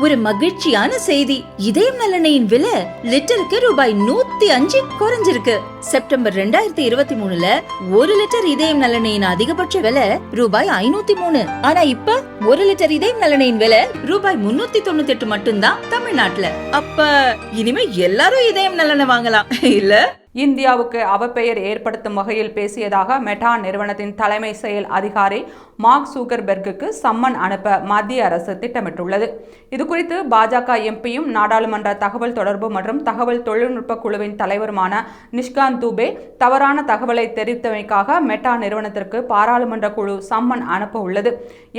ஒரு மகிழ்ச்சியான செய்தி. இதயம் நலனையின் விலை லிட்டருக்கு ரூபாய் 105 குறைஞ்சிருக்கு. செப்டம்பர் 2023ல 1 லிட்டர் இதயம் நலனையின் அதிகபட்ச விலை ரூபாய் 503. ஆனா இப்ப 1 லிட்டர் இதயம் நலனையின் விலை ரூபாய் 398 மட்டும்தான் தமிழ்நாட்டுல. அப்ப இனிமே எல்லாரும் இதயம் நலனை வாங்கலாம் இல்ல? இந்தியாவுக்கு அவப்பெயர் ஏற்படுத்தும் வகையில் பேசியதாக மெட்டா நிறுவனத்தின் தலைமை செயல் அதிகாரி மார்க் ஜூக்கர்பெர்குக்கு சம்மன் அனுப்ப மத்திய அரசு திட்டமிட்டுள்ளது. இதுகுறித்து பாஜக எம்பியும் நாடாளுமன்ற தகவல் தொடர்பு மற்றும் தகவல் தொழில்நுட்ப குழுவின் தலைவருமான நிஷ்காந்த் துபே தவறான தகவலை தெரிவித்தமைக்காக மெட்டா நிறுவனத்திற்கு பாராளுமன்ற குழு சம்மன் அனுப்ப உள்ளது.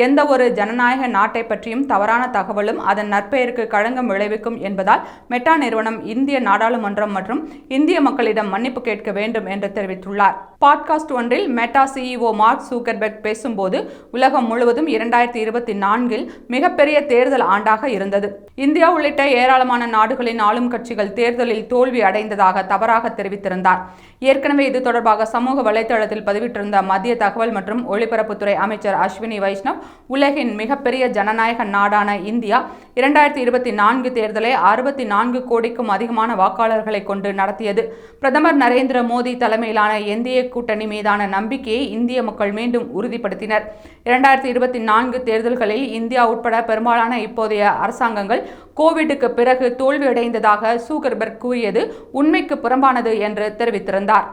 எந்த ஒரு ஜனநாயக நாட்டை பற்றியும் தவறான தகவலும் அதன் நற்பெயருக்கு களங்கம் விளைவிக்கும் என்பதால் மெட்டா நிறுவனம் இந்திய நாடாளுமன்றம் மற்றும் இந்திய மக்களிடம் மன்னிப்பு கேட்க வேண்டும் என்று தெரிவித்துள்ளார். பாட்காஸ்ட் ஒன்றில் மெட்டா சிஇஓ மார்க் ஜூக்கர்பெர்க் பேசும்போது உலகம் முழுவதும் 2024 மிகப்பெரிய தேர்தல் ஆண்டாக இருந்தது. இந்தியா உள்ளிட்ட ஏராளமான நாடுகளின் ஆளும் கட்சிகள் தேர்தலில் தோல்வி அடைந்ததாக தவறாக தெரிவித்திருந்தார். ஏற்கனவே இது தொடர்பாக சமூக வலைதளத்தில் பதிவிட்டிருந்த மத்திய தகவல் மற்றும் ஒலிபரப்புத்துறை அமைச்சர் அஸ்வினி வைஷ்ணவ், உலகின் மிகப்பெரிய ஜனநாயக நாடான இந்தியா 2024 தேர்தலை 64 கோடிக்கும் அதிகமான வாக்காளர்களை கொண்டு நடத்தியது. பிரதமர் நரேந்திர மோடி தலைமையிலான என்டிஏ கூட்டணி மீதான நம்பிக்கையை இந்திய மக்கள் மீண்டும் உறுதிப்படுத்தினர். 2024 தேர்தல்களில் இந்தியா உட்பட பெரும்பாலான இப்போதைய அரசாங்கங்கள் கோவிட்டுக்கு பிறகு தோல்வியடைந்ததாக ஜூக்கர்பெர்க் கூறியது உண்மைக்கு புறம்பானது என்று தெரிவித்திருந்தார்.